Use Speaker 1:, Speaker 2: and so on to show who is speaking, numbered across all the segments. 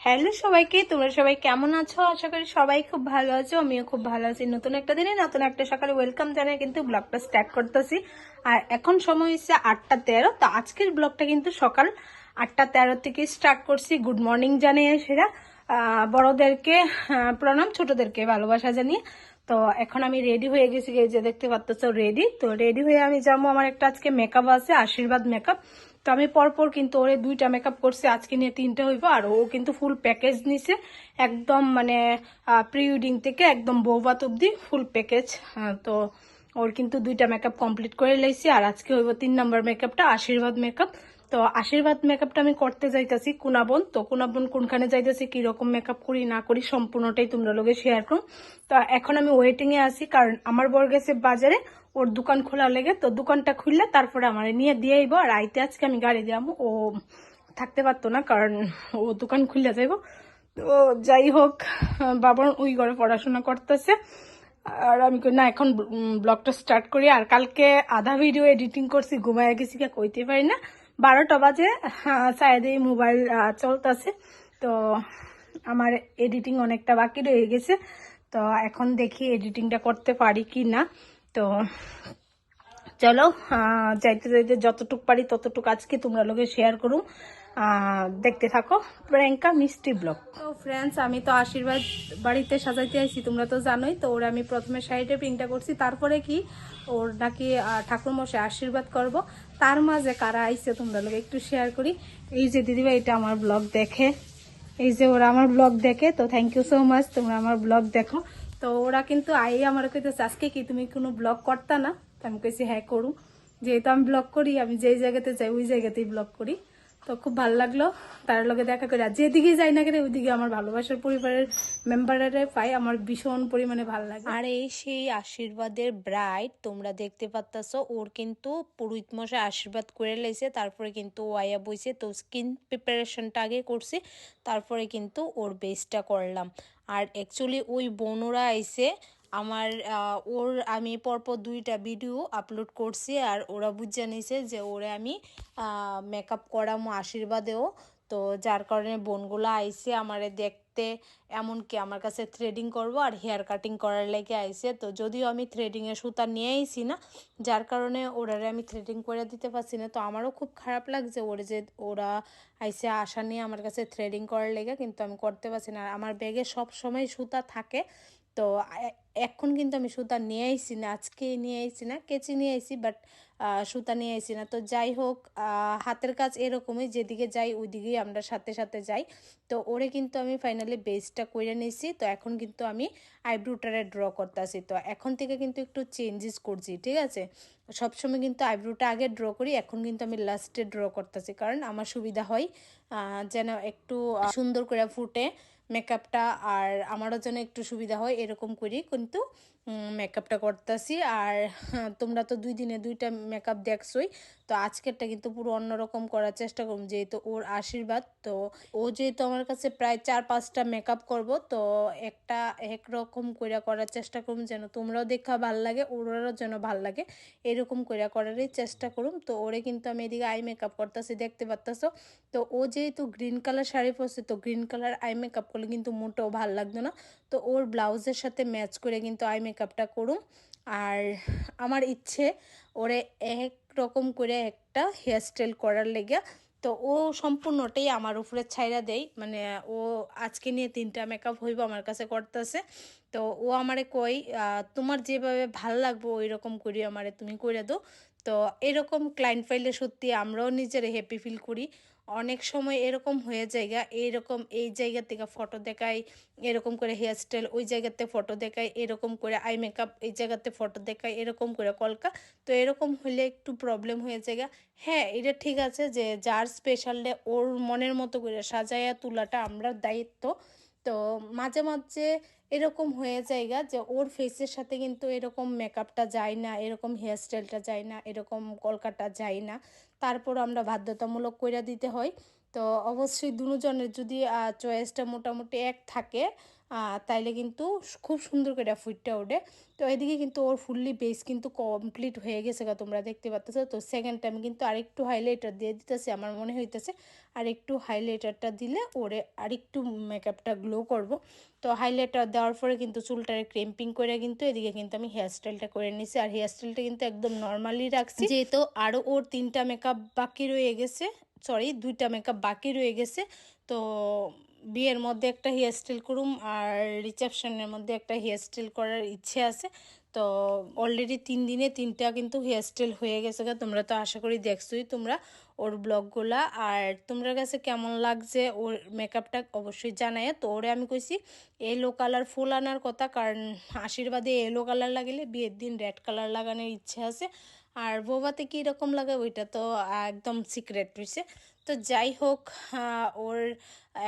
Speaker 1: Hello সবাইকে, তোমরা সবাই কেমন আছো? আশা করি সবাই খুব ভালো আছো, আমিও খুব ভালো আছি। নতুন একটা দিনে নতুন একটা সকালে ওয়েলকাম জানাই কিন্তু ব্লগটা স্টার্ট করতেছি। আর এখন সময় হচ্ছে 8:13। তো আজকের ব্লগটা কিন্তু সকাল 8:13 থেকে স্টার্ট করছি। গুড মর্নিং জানিয়ে সেরা বড়দেরকে প্রণাম, ছোটদেরকে ভালোবাসা জানিয়ে। তো এখন আমি রেডি হয়ে গেছি, এই যে দেখতে পাচ্ছ রেডি। তো রেডি হয়ে আমি যাবো, আমার একটা আজকে মেকআপ আছে, আশীর্বাদ মেকআপ। তো আমি পরপর কিন্তু ওরে 2টা মেকআপ করছি, আজকে নিয়ে 3টা হইব। আর ও কিন্তু ফুল প্যাকেজ নিছে, একদম মানে প্রি ওয়েডিং থেকে একদম বৌভাত অব্দি ফুল প্যাকেজ। তো ওর কিন্তু 2টা মেকআপ কমপ্লিট করে লাইছি। আর আজকে হইব 3 নম্বর মেকআপটা, আশীর্বাদ মেকআপ। তো আশীর্বাদ মেকআপটা আমি করতে যাইতেছি কুনাবন। তো কুনাবন কোনখানে যাইতেছি, কিরকম মেকআপ করি না করি সম্পূর্ণটাই তোমরা লোকে শেয়ার করুন। তো এখন আমি ওয়েটিং এ আছি, কারণ আমার বর গেছে বাজারে, ওর দোকান খোলা লেগে। তো দোকানটা খুললে তারপরে আমার নিয়ে দিয়ে আইব। আর আইতে আজকে আমি গাড়ি যাবো, ও থাকতে পারতো না, কারণ ও দোকান খুললে যাইব। তো যাই হোক, বাবার ওই ঘরে পড়াশোনা করতেছে। আর আমি না এখন ব্লগটা স্টার্ট করি। আর কালকে আধা ভিডিও এডিটিং করছি, ঘুমায় গেছি, কইতে পারি না। 12টা বাজে, সাইডে মোবাইল চলতেছে। তো আমার এডিটিং অনেকটা বাকি রয়ে গেছে। তো এখন দেখি এডিটিংটা করতে পারি কি না। তো চলো, যাইতে যাইতে যতটুকু পারি ততটুকু আজকে তোমরা লোকে শেয়ার করুম। দেখতে থাকো প্রিয়াঙ্কা মিষ্টি ব্লগ। তো ফ্রেন্ডস, আমি তো আশীর্বাদ বাড়িতে সাজাইতে আইছি, তোমরা তো জানোই। তো ওর আমি প্রথমে শাড়িটা প্রিন্টটা করছি, তারপরে কি ওর নাকি ঠাকুরমশাই আশীর্বাদ করব। তার মাঝে কারা আইছে তোমরা লোক একটু শেয়ার করি। এই যে দিদিভাই, এটা আমার ব্লগ দেখে, এই যে ওরা আমার ব্লগ দেখে। তো থ্যাংক ইউ সো মাচ, তোমরা আমার ব্লগ দেখো। তো ওরা কিন্তু আমার কইতেছে আজকে কি তুমি কোনো ব্লগ করতা না? তো আমি কইছি হ্যাঁ করুম, যেহেতু আমি ব্লগ করি, আমি যেই জায়গাতে যাই ওই জায়গাতেই ব্লগ করি। তো খুব ভালো লাগলো তার লগে দেখা করে। আর যেদিকে যাই না কেন ওইদিকে আমার ভালোবাসার পরিবারের মেম্বাররা পাই, আমার ভীষণ পরিমাণে ভালো লাগে। আর এই সেই আশীর্বাদের ব্রাইড তোমরা দেখতে পাচ্ছ, ওর কিন্তু পুরোহিত মশাই আশীর্বাদ করে লাইছে, তারপরে কিন্তু ও আয়া বইছে। তো স্কিন প্রিপারেশনটা আগে করছি, তারপরে কিন্তু ওর বেসটা করলাম। আর অ্যাকচুয়ালি ওই বোনরা আইছে আমার, ওর আমি পরপর 2টা ভিডিও আপলোড করছি। আর ওরা বুঝে নিছে যে ওরে আমি মেকআপ করামো আশীর্বাদেও। তো যার কারণে বোনগুলো আইছে আমারে দেখতে, এমনকি আমার কাছে থ্রেডিং করব আর হেয়ার কাটিং করার লেগে আইছে। তো যদিও আমি থ্রেডিংয়ের সুতা নিয়ে আইছি না, যার কারণে ওরারে আমি থ্রেডিং করে দিতে পারছি না। তো আমারও খুব খারাপ লাগছে ওরে যে ওরা আইসে আশা নিয়ে আমার কাছে থ্রেডিং করার লেগে, কিন্তু আমি করতে পারছি না। আর আমার ব্যাগে সব সময় সুতা থাকে। তো এখন কিন্তু আমি সুতা নিয়ে আইছি না, আজকে নিয়ে আইছি না, কেচি নিয়ে আইছি, বাট সুতা নিয়ে আইছি না। তো যাই হোক, হাতের কাজ এরকমই, যেদিকে যাই ওইদিকেই আমরা সাথে সাথে যাই। তো ওরে কিন্তু আমি ফাইনালি বেসটা করে নিয়েছি। তো এখন কিন্তু আমি আইব্রোটারে ড্র করতেছি। তো এখন থেকে কিন্তু একটু চেঞ্জেস করছি, ঠিক আছে? সবসময় কিন্তু আইব্রোটা আগে ড্র করি, এখন কিন্তু আমি লাস্টে ড্র করতেছি, কারণ আমার সুবিধা হয় যেন একটু সুন্দর করে ফুটে মেকআপটা। আর আমারও যেন একটু সুবিধা হয়, এরকম করি কিন্তু মেকআপটা করতেছি। আর তোমরা তো 2 দিনে 2টা মেকআপ দেখছোই। তো আজকেরটা কিন্তু পুরো অন্যরকম করার চেষ্টা করুন, যেহেতু ওর আশীর্বাদ। তো ও যেহেতু আমার কাছে প্রায় 4-5টা মেকআপ করব, তো একটা একরকম করে করার চেষ্টা করুন, যেন তোমরাও দেখা ভাল লাগে, ওরাও যেন ভাল লাগে, এরকম করে করারই চেষ্টা করুন। তো ওরে কিন্তু আমি এদিকে আই মেকআপ করতেছি, দেখতে পারতেছো। তো ও যেহেতু গ্রিন কালার শাড়ি পরছে, তো গ্রিন কালার আই মেকআপ করলে কিন্তু মোটেও ভাল লাগতো না। তো ওর ব্লাউজের সাথে ম্যাচ করে কিন্তু আই মেকআপটা করুম। আর আমার ইচ্ছে ওরে এক রকম করে একটা হেয়ার স্টাইল করার লেগে। তো ও সম্পূর্ণটাই আমার উপরে ছাইরা দেয়, মানে ও আজকে নিয়ে 3টা মেকআপ হইব আমার কাছে করতেছে। তো ও আমারে কই তোমার যেভাবে ভাল লাগবে ওই রকম করি আমারে তুমি করে দাও। তো এরকম ক্লায়েন্ট পাইলে সত্যি আমরাও নিজের হ্যাপি ফিল করি। অনেক সময় এরকম হয়ে জায়গা, এইরকম এই জায়গা থেকে ফটো দেখাই, এরকম করে হেয়ার স্টাইল, ওই জায়গাতে ফটো দেখাই, এরকম করে আই মেকআপ, এই জায়গাতে ফটো দেখাই, এরকম করে কলকা। তো এরকম হলে একটু প্রবলেম হয়ে জায়গা। হ্যাঁ, এটা ঠিক আছে যে যার স্পেশাল ডে ওর মনের মতো করে সাজাইয়া তোলাটা আমরা দায়িত্ব। তো মাঝে মাঝে এরকম হয়ে জায়গা যে ওর ফেসের সাথে কিন্তু এরকম মেকআপটা যায় না, এরকম হেয়ারস্টাইলটা যায় না, এরকম কলকাটা যায় না, তারপর আমরা বাধ্যতামূলক কইরা দিতে হয়। তো অবশ্যই দুজনের যদি চয়েসটা মোটামুটি এক থাকে, তাইলে কিন্তু খুব সুন্দর করে ফুটটা ওঠে। তো এদিকে কিন্তু ওর ফুললি বেস কিন্তু কমপ্লিট হয়ে গেছে, তোমরা দেখতে পাচ্ছ। তো সেকেন্ড টাইম কিন্তু আরেকটু হাইলাইটার দিয়ে দিতেছে, আমার মনে হইতেছে আর একটু হাইলাইটারটা দিলে ওরে আরেকটু মেকআপটা গ্লো করব। তো হাইলাইটার দেওয়ার পরে কিন্তু চুলটারে ক্রেম্পিং করে কিন্তু এদিকে কিন্তু আমি হেয়ারস্টাইলটা করে নিছি। আর হেয়ারস্টাইলটা কিন্তু একদম নর্মালি রাখছি, যেহেতু আরও ওর 3টা মেকআপ বাকি রয়ে গেছে, সরি 2টা মেকআপ বাকি রয়ে গেছে। তো বিয়ের মধ্যে একটা হেয়ারস্টাইল করুম আর রিসেপশনের মধ্যে একটা হেয়ারস্টাইল করার ইচ্ছে আছে। তো অলরেডি 3 দিনে 3টা কিন্তু হেয়ারস্টাইল হয়ে গেছে। তোমরা তো আশা করি দেখছোই তোমরা ওর ব্লগগুলা। আর তোমরা কাছে কেমন লাগছে ওর মেকআপটা অবশ্যই জানায়। তো ওরে আমি কইছি येलो কালার ফুল আনার কথা, কারণ আশীর্বাদে येलो কালার লাগালে বিয়ের দিন রেড কালার লাগানোর ইচ্ছে আছে। আর বৌভাতে কীরকম লাগে ওইটা তো একদম সিক্রেট রয়েছে। তো যাই হোক, ওর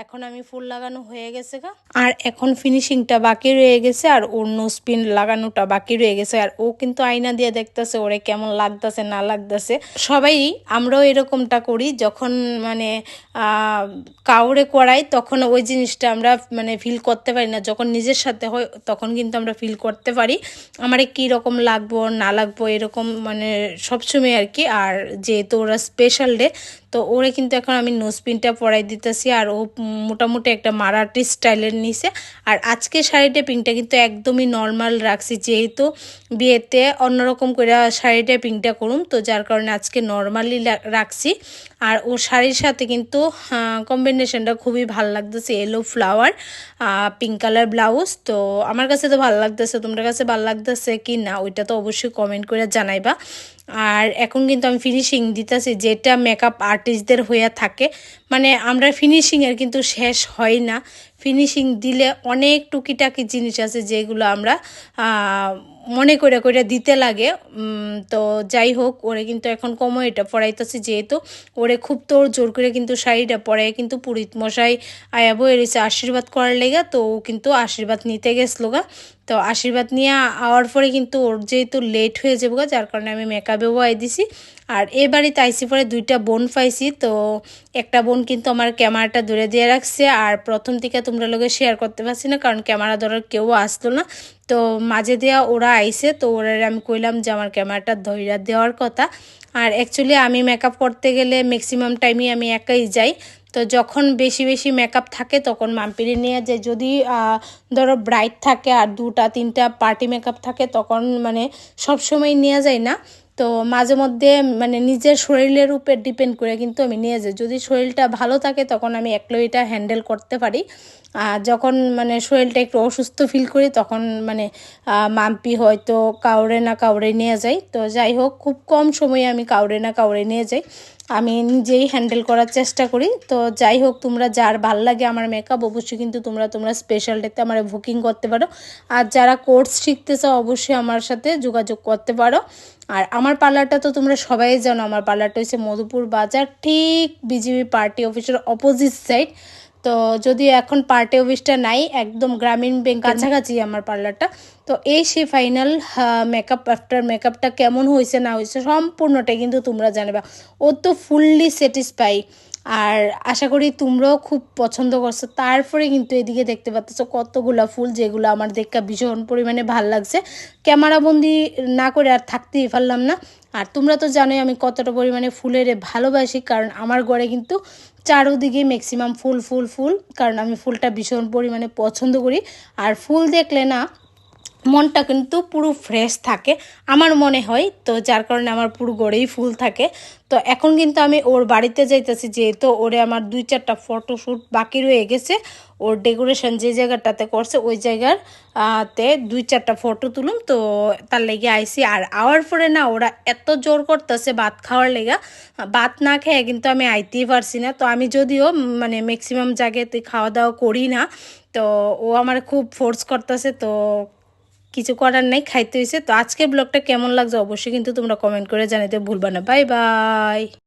Speaker 1: এখন আমি ফুল লাগানো হয়ে গেছে আর এখন ফিনিশিংটা বাকি রয়ে গেছে, আর ওর নোজ পিন লাগানোটা বাকি রয়ে গেছে। আর ও কিন্তু আয়না দিয়ে দেখতেছে ওরে কেমন লাগতেছে না লাগতেছে। সবাই আমরাও এরকমটা করি, যখন মানে কাউরে করাই তখন ওই জিনিসটা আমরা মানে ফিল করতে পারি না, যখন নিজের সাথে হয় তখন কিন্তু আমরা ফিল করতে পারি আমারে কী রকম লাগবো না লাগবো এরকম, মানে সবসময় আর কি। আর যেহেতু ওরা স্পেশাল ডে, তো ওরে কিন্তু এখন আমি নোজপিনটা পরাই দিতেছি। আর ও মোটামুটি একটা মারাঠি স্টাইলের নিছে। আর আজকে শাড়িটা পিংটা কিন্তু একদমই নর্মাল রাখছি, যেহেতু বিয়েতে অন্যরকম করে শাড়িটা পিংটা করুম, তো যার কারণে আজকে নর্মালি রাখছি। আর ও শাড়ির সাথে কিন্তু কম্বিনেশনটা খুবই ভালো লাগতেছে, yellow flower pink colour blouse. তো আমার কাছে তো ভালো লাগতেছে, তোমার কাছে ভালো লাগতেছে কি না ওইটা তো অবশ্যই কমেন্ট করে জানাইবা। আর এখন কিন্তু আমি ফিনিশিং দিতেছি, যেটা মেকআপ আর্টিস্টদের হয়ে থাকে, মানে আমরা ফিনিশিংয়ের কিন্তু শেষ হয় না। ফিনিশিং দিলে অনেক টুকিটাকি জিনিস আছে যেগুলো আমরা মনে করে করে দিতে লাগে। তো যাই হোক, ওরে কিন্তু এখন কমও এটা পড়াইতেছি, যেহেতু ওরে খুব তোর জোর করে কিন্তু শাড়িটা পরাই কিন্তু পুরোহিত মশাই আয়া বয়ে রয়েছে আশীর্বাদ করার লেগা। তো ও কিন্তু আশীর্বাদ নিতে গেছিলো তো আশীর্বাদ নিয়ে আওয়ার পরে কিন্তু ওর যেহেতু লেট হয়ে যাবো যার কারণে আমি মেকআপেও আই দিছি। আর এ বাড়িতে আইসি পরে 2টা বোন পাইছি। তো একটা বোন কিন্তু আমার ক্যামেরাটা ধরে দিয়ে রাখছে, আর প্রথম থেকে তোমরা লোকে শেয়ার করতে পারছি না কারণ ক্যামেরা ধরার কেউ আসতো না। তো মাঝে দেওয়া ওরা আইসে, তো ওরা আমি কইলাম যে আমার ক্যামেরাটা ধইরা দেওয়ার কথা। আর অ্যাকচুয়ালি আমি মেকআপ করতে গেলে ম্যাক্সিমাম টাইমই আমি একাই যাই। তো যখন বেশি বেশি মেকআপ থাকে তখন মাম্পিরে নিয়ে যায়, যদি ধরো ব্রাইট থাকে আর 2টা 3টা পার্টি মেকআপ থাকে তখন মানে সবসময় নিয়ে যায় না। তো মাঝে মধ্যে মানে নিজের শরীরের উপর ডিপেন্ড করে কিন্তু আমি নিয়ে যাই। যদি শরীরটা ভালো থাকে তখন আমি একলা এটা হ্যান্ডেল করতে পারি। যখন মানে শরীরটা একটু অসুস্থ ফিল করি তখন মানে মাম্পি হয়তো কাউরে না কাউরে নিয়ে যাই। তো যাই হোক, খুব কম সময়ে আমি কাউরে না কাউরে নিয়ে যাই, আমি নিজেই হ্যান্ডেল করার চেষ্টা করি। তো যাই হোক, তোমরা যার ভাল লাগে আমার মেকআপ অবশ্যই কিন্তু তোমরা স্পেশাল ডেতে আমার বুকিং করতে পারো। আর যারা কোর্স শিখতে চাও অবশ্যই আমার সাথে যোগাযোগ করতে পারো। আর আমার পার্লারটা তো তোমরা সবাই জানো, আমার পার্লারটা হচ্ছে মধুপুর বাজার, ঠিক বিজিবি পার্টি অফিসের অপোজিট সাইড। তো যদিও এখন পার্টি অফিসটা নাই, একদম গ্রামীণ ব্যাংক কাছাকাছি আমার পার্লারটা। তো এই সে ফাইনাল মেকআপ আফটার মেকআপটা কেমন হয়েছে না হয়েছে সম্পূর্ণটাই কিন্তু তোমরা জানবা। ও তো ফুললি স্যাটিসফাই, আর আশা করি তোমরাও খুব পছন্দ করছো। তারপরে কিন্তু এদিকে দেখতে পাচ্ছ কতগুলা ফুল, যেগুলো আমার দেখা ভীষণ পরিমাণে ভাল লাগছে। ক্যামেরাবন্দি না করে আর থাকতেই পারলাম না। আর তোমরা তো জানোই আমি কতটা পরিমাণে ফুলের ভালোবাসি, কারণ আমার ঘরে কিন্তু চারোদিকে ম্যাক্সিমাম ফুল ফুল ফুল, কারণ আমি ফুলটা ভীষণ পরিমাণে পছন্দ করি। আর ফুল দেখলে না মনটা কিন্তু পুরো ফ্রেশ থাকে আমার মনে হয়। তো যার কারণে আমার পুরো গড়েই ফুল থাকে। তো এখন কিন্তু আমি ওর বাড়িতে যাইতেছি, যেহেতু ওরে আমার 2-4টা ফটোশ্যুট বাকি রয়ে গেছে। ওর ডেকোরেশন যে জায়গাটাতে করছে ওই জায়গার তে 2-4টা ফটো তুলুম, তো তার লেগে আইসি। আর আওয়ার পরে না ওরা এত জোর করতেছে ভাত খাওয়ার লেগা, ভাত না খেয়ে কিন্তু আমি আইতেই পারছি না। তো আমি যদিও মানে ম্যাক্সিমাম জায়গাতে খাওয়া দাওয়া করি না, তো ও আমার খুব ফোর্স করতেছে, তো কিছু করার নাই, খাইতে হয়েছে। তো আজকের ব্লগটা কেমন লাগছে অবশ্যই কিন্তু তোমরা কমেন্ট করে জানাতে ভুলবা না। Bye bye.